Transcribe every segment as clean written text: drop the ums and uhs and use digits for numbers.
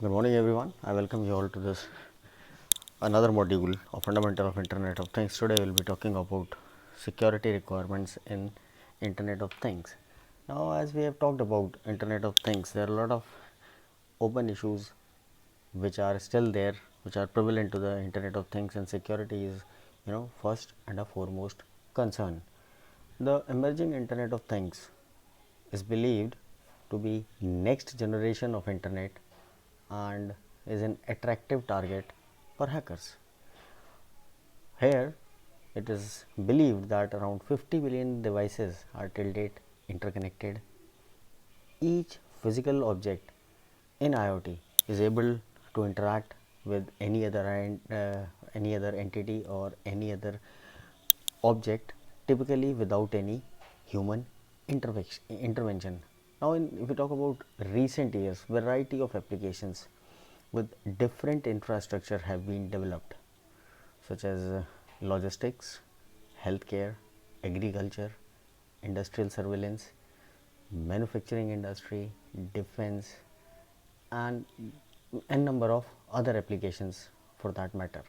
Good morning everyone. I welcome you all to this another module of Fundamental of Internet of Things. Today we will be talking about security requirements in Internet of Things. Now as we have talked about Internet of Things, there are a lot of open issues which are still there, which are prevalent to the Internet of Things, and security is first and a foremost concern. The emerging Internet of Things is believed to be next generation of internet and is an attractive target for hackers. Here it is believed that around 50 billion devices are till date interconnected. Each physical object in IoT is able to interact with any other entity or any other object, typically without any human intervention. Now, if we talk about recent years, variety of applications with different infrastructure have been developed, such as logistics, healthcare, agriculture, industrial surveillance, manufacturing industry, defense, and n number of other applications for that matter.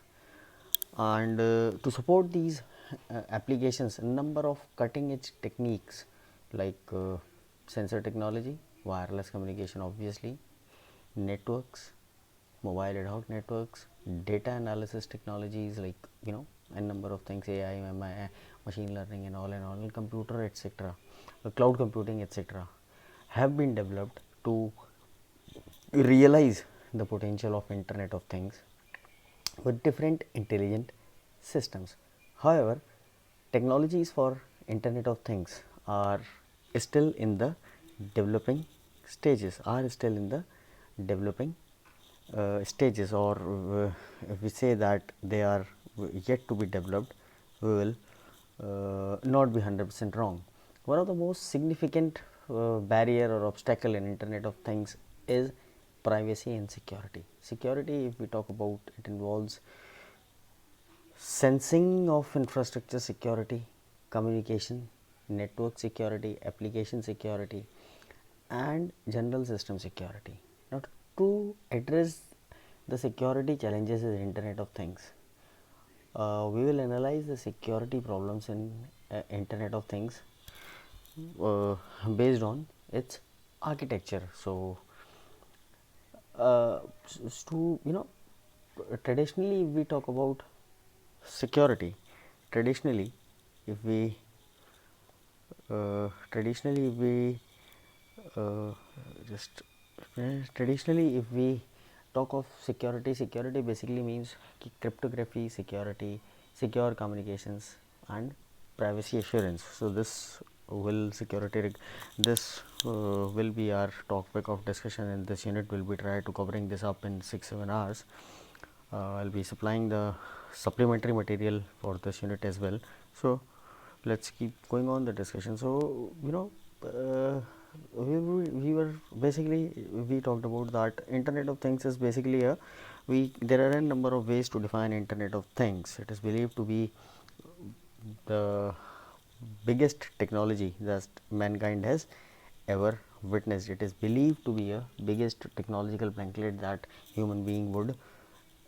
And to support these applications, a number of cutting edge techniques like sensor technology, wireless communication, obviously, networks, mobile ad hoc networks, data analysis technologies like a number of things, AI, MI, machine learning, and computer, etc., cloud computing, etc., have been developed to realize the potential of Internet of Things with different intelligent systems. However, technologies for Internet of Things are still in the developing stages, or if we say that they are yet to be developed, we will not be 100% wrong. One of the most significant barrier or obstacle in Internet of Things is privacy and security. Security, if we talk about, it involves sensing of infrastructure security, communication, network security, application security, and general system security. Now, to address the security challenges in Internet of Things, we will analyze the security problems in Internet of Things based on its architecture. So, to traditionally, if we talk about security, traditionally, if we traditionally if we just traditionally if we talk of security, security basically means cryptography, security, secure communications, and privacy assurance. So this will security this will be our topic of discussion in this unit. Will be try to covering this up in 6-7 hours. I'll be supplying the supplementary material for this unit as well. So let's keep going on the discussion. So we were basically, we talked about that Internet of Things is basically a there are a number of ways to define Internet of Things. It is believed to be the biggest technology that mankind has ever witnessed. It is believed to be a biggest technological blanket that human being would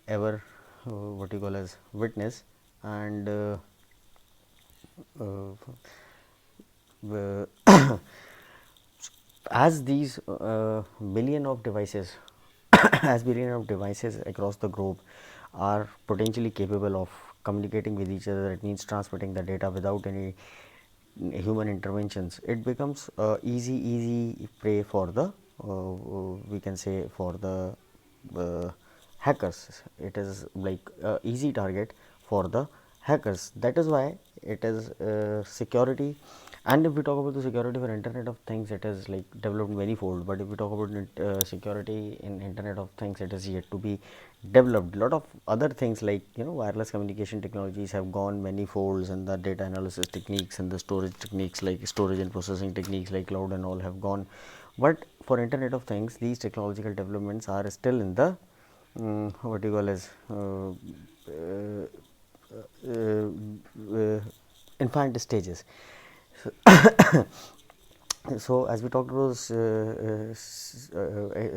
ever what you call as witness. And as these billion of devices as billion of devices across the globe are potentially capable of communicating with each other, it means transmitting the data without any human interventions, it becomes easy prey for the we can say for the hackers. It is like easy target for the hackers. That is why it is security. And if we talk about the security for Internet of Things, it is like developed manifold. But if we talk about security in Internet of Things, it is yet to be developed. Lot of other things like wireless communication technologies have gone many folds, and the data analysis techniques and the storage techniques like storage and processing techniques like cloud and all have gone. But for Internet of Things, these technological developments are still in the what you call as infant stages. So as we talked about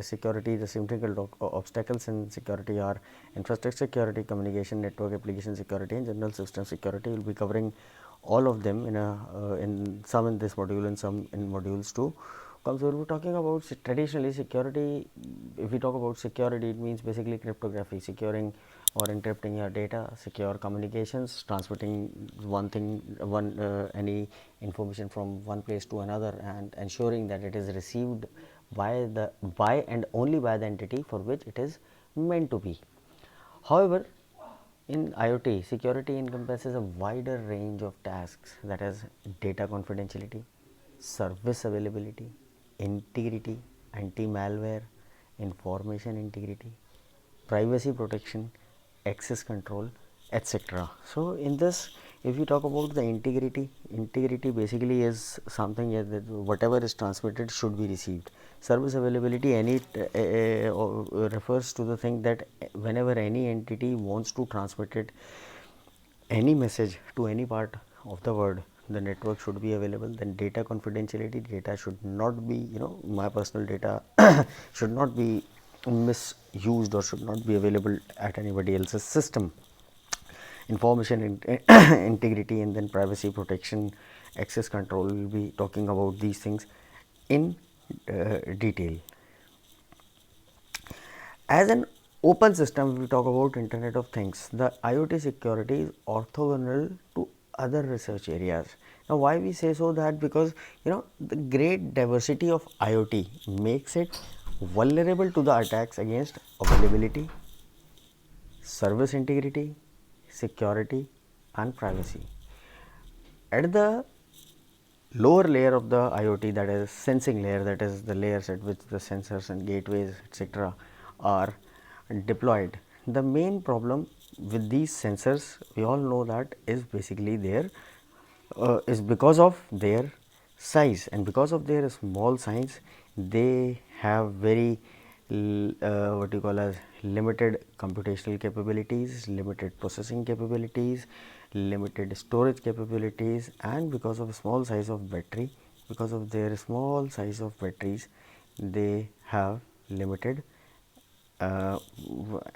security, the significant obstacles in security are infrastructure security, communication, network application security, and general system security. We will be covering all of them in some in this module and some in modules 2. So we are talking about traditionally security. If we talk about security, it means basically cryptography, securing or encrypting your data, secure communications, transmitting any information from one place to another, and ensuring that it is received by and only by the entity for which it is meant to be. However, in IoT, security encompasses a wider range of tasks, that is data confidentiality, service availability, integrity, anti-malware, information integrity, privacy protection, access control, etc. So in this, if you talk about the integrity basically is something that whatever is transmitted should be received. Service availability refers to the thing that whenever any entity wants to transmit it any message to any part of the world, the network should be available. Then data confidentiality, data should not be, my personal data should not be misused or should not be available at anybody else's system. Information integrity, and then privacy protection, access control. We will be talking about these things in detail. As an open system, we talk about Internet of Things. The IoT security is orthogonal to other research areas. Now, why we say so? That because the great diversity of IoT makes it vulnerable to the attacks against availability, service integrity, security, and privacy. At the lower layer of the IoT, that is sensing layer, that is the layers at which the sensors and gateways etc. are deployed. The main problem with these sensors, we all know that, is basically is because of their size, and because of their small size they have very what you call as limited computational capabilities, limited processing capabilities, limited storage capabilities, and because of small size of battery, because of their small size of batteries, they have limited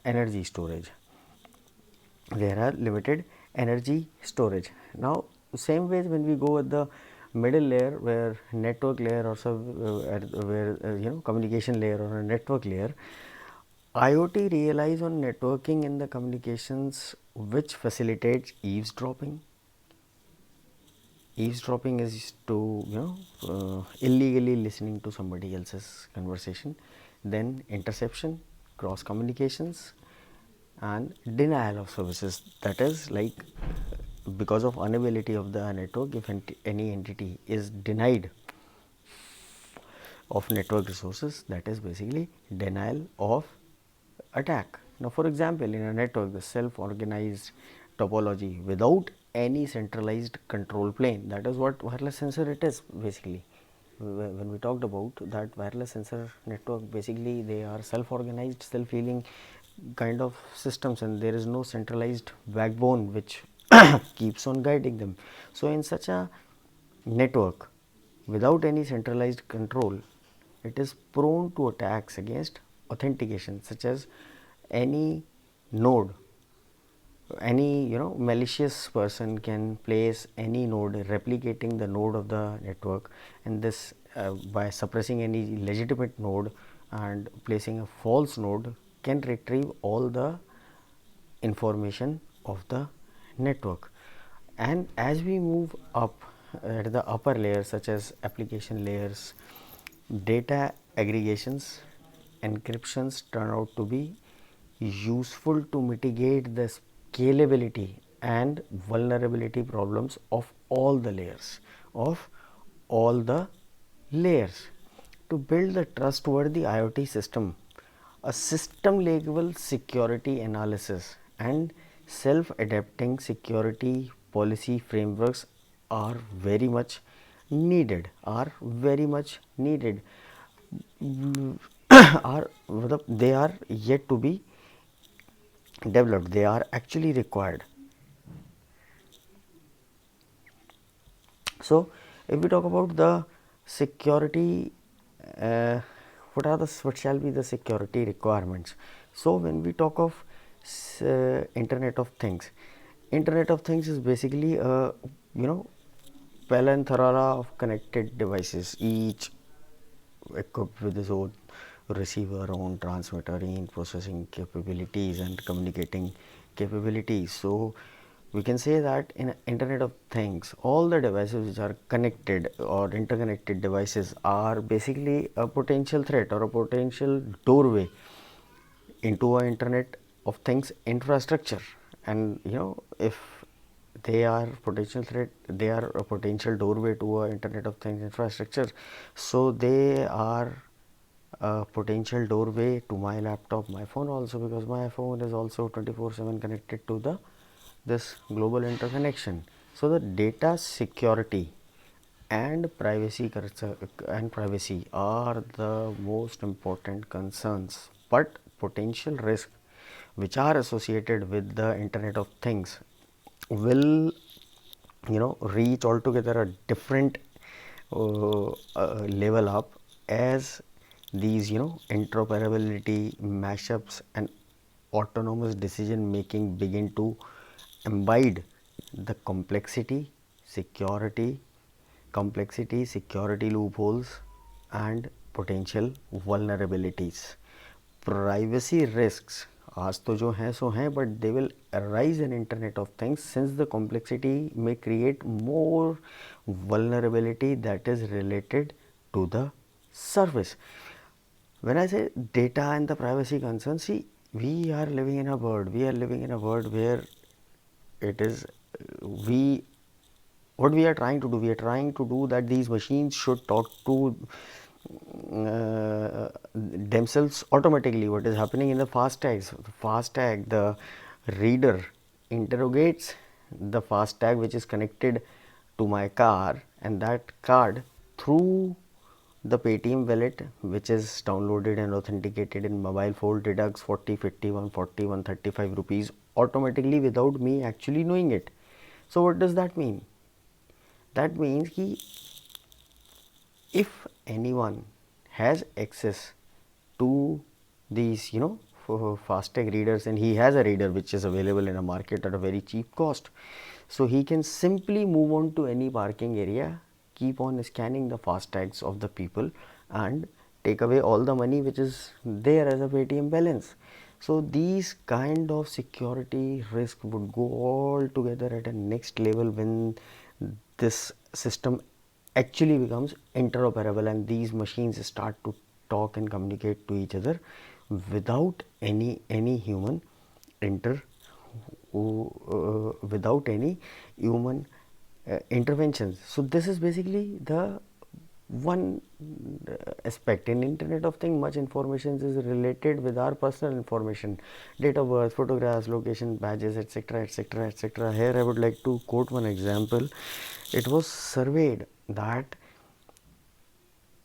energy storage. There are limited energy storage. Now, same way when we go at the middle layer, where network layer or where communication layer or a network layer, IoT relies on networking in the communications which facilitates eavesdropping. Eavesdropping is to illegally listening to somebody else's conversation. Then interception, cross communications, and denial of services, that is like because of inability of the network, if any entity is denied of network resources, that is basically denial of attack. Now, for example, in a network, the self organized topology without any centralized control plane, that is what wireless sensor it is basically. When we talked about that wireless sensor network, basically they are self organized, self healing kind of systems, and there is no centralized backbone which keeps on guiding them. So in such a network without any centralized control, it is prone to attacks against authentication, such as any node, any malicious person can place any node replicating the node of the network, and this by suppressing any legitimate node and placing a false node can retrieve all the information of the network. And as we move up at the upper layers, such as application layers, data aggregations, encryptions turn out to be useful to mitigate the scalability and vulnerability problems of all the layers. To build a trustworthy IoT system, a system level security analysis and self adapting security policy frameworks are very much needed are they are yet to be developed, they are actually required. So if we talk about the security, uh, what shall be the security requirements? So when we talk of internet of things, internet of things is basically a, you know, palanthara of connected devices, each equipped with its own receiver, own transmitter, in processing capabilities and communicating capabilities. So we can say that in internet of things, all the devices which are connected or interconnected devices are basically a potential threat or a potential doorway into a internet of things infrastructure. And you know, if they are potential threat, they are a potential doorway to a internet of things infrastructure, so they are a potential doorway to my laptop, my phone also, because my phone is also 24/7 connected to the this global interconnection. So the data security and privacy are the most important concerns, but potential risks which are associated with the internet of things will, you know, reach altogether a different level up as these, you know, interoperability, mashups and autonomous decision making begin to imbibe the security loopholes and potential vulnerabilities. Privacy risks आज तो जो हैं सो हैं, but they will arise in internet of things since the complexity may create more vulnerability that is related to the service. When I say data and the privacy concerns, see, we are living in a world where it is we what we are trying to do, we are trying to do that these machines should talk to themselves automatically. What is happening in the fast tag, the reader interrogates the fast tag which is connected to my car, and that card through the Paytm wallet which is downloaded and authenticated in mobile phone deducts 40, 50, 140, 135 rupees automatically without me actually knowing it. So what does that mean? That means कि if anyone has access to these, you know, FASTag readers, and he has a reader which is available in a market at a very cheap cost, so he can simply move on to any parking area, keep on scanning the FASTags of the people and take away all the money which is there as a Paytm balance. So these kind of security risk would go all together at a next level when this system actually becomes interoperable and these machines start to talk and communicate to each other without any human inter without any human interventions. So this is basically the one aspect. In internet of things, much information is related with our personal information, date of birth, photographs, location, badges, etc, etc, etc. Here I would like to quote one example. It was surveyed that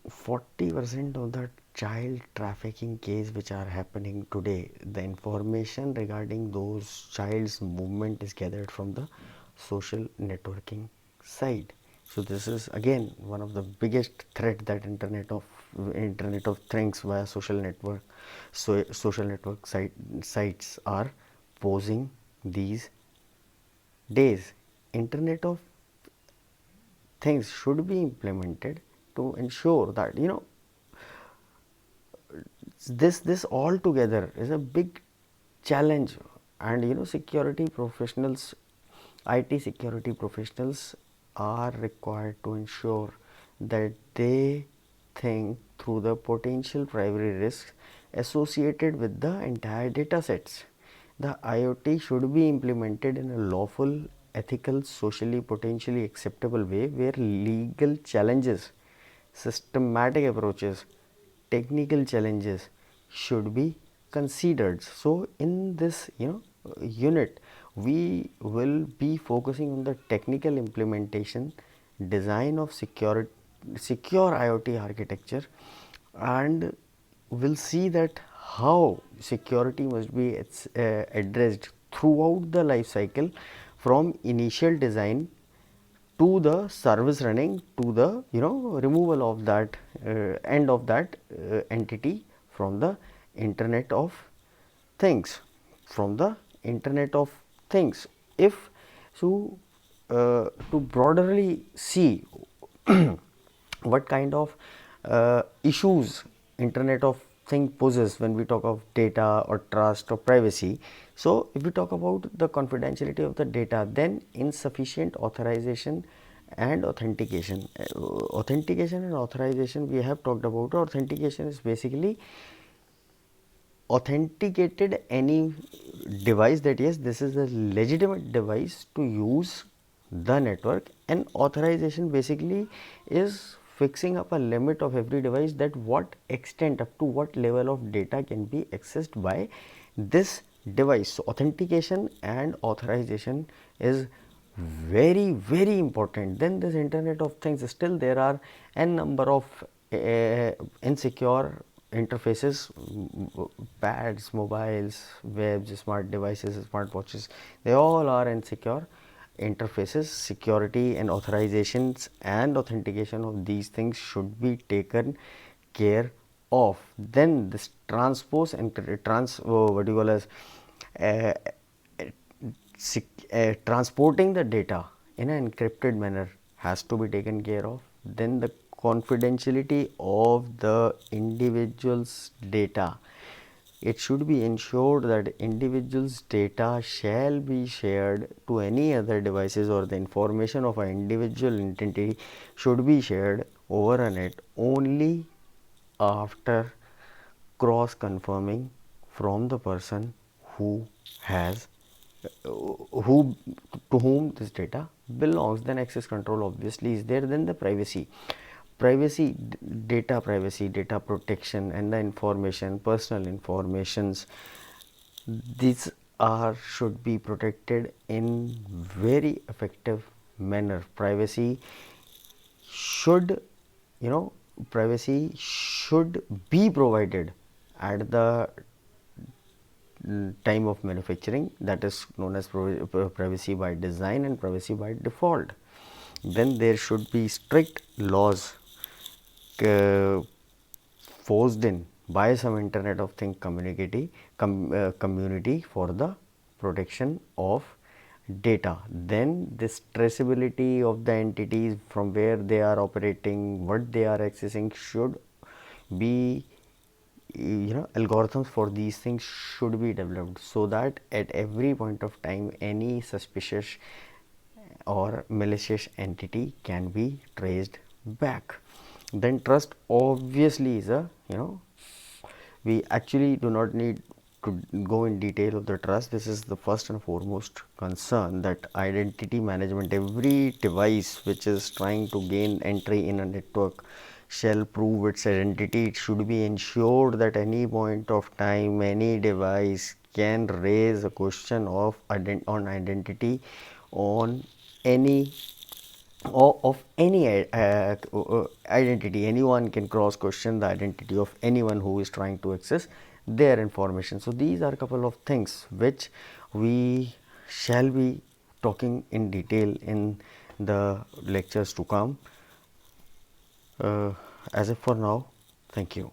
40% of the child trafficking case which are happening today, the information regarding those child's movement is gathered from the social networking side. So this is again one of the biggest threat that internet of things via social network sites are posing these days. Internet of things should be implemented to ensure that, you know, this all together is a big challenge, and you know, security professionals, IT security professionals are required to ensure that they think through the potential privacy risks associated with the entire data sets. The IoT should be implemented in a lawful, ethical, socially potentially acceptable way where legal challenges, systematic approaches, technical challenges should be considered. So in this, you know, unit we will be focusing on the technical implementation, design of secure IoT architecture, and we'll see that how security must be addressed throughout the life cycle from initial design to the service running, to the removal of that end of that entity from the Internet of Things, from the Internet of Things. If so, to broadly see what kind of issues Internet of Thing poses when we talk of data or trust or privacy. So, if we talk about the confidentiality of the data, then insufficient authorization and authentication. Authentication and authorization we have talked about. Authentication is basically authenticated any device that yes, this is a legitimate device to use the network, and authorization basically is fixing up a limit of every device, that what extent, up to what level of data can be accessed by this device. So, authentication and authorization is very important. Then this Internet of Things, still there are n number of insecure interfaces, pads, mobiles, webs, smart devices, smart watches, they all are insecure interfaces. Security and authorizations and authentication of these things should be taken care of. Then this transpose and what do you call as uh, transporting the data in an encrypted manner has to be taken care of. Then the confidentiality of the individual's data, it should be ensured that individual's data shall be shared to any other devices, or the information of an individual entity should be shared over a net only after cross confirming from the person who has who to whom this data belongs. Then access control obviously is there. Then the privacy, data privacy, data protection, and the information, personal informations, these are should be protected in very effective manner. Privacy should, privacy should be provided at the time of manufacturing, that is known as privacy by design and privacy by default. Then there should be strict laws forced in by some Internet of Things community for the protection of data. Then this traceability of the entities, from where they are operating, what they are accessing, should be, algorithms for these things should be developed, so that at every point of time any suspicious or malicious entity can be traced back. Then trust obviously is a, we actually do not need to go in detail of the trust. This is the first and foremost concern, that identity management, every device which is trying to gain entry in a network shall prove its identity. It should be ensured that any point of time any device can raise a question of on identity on any or of any identity. Anyone can cross question the identity of anyone who is trying to access their information. So, these are a couple of things which we shall be talking in detail in the lectures to come. As of for now, thank you.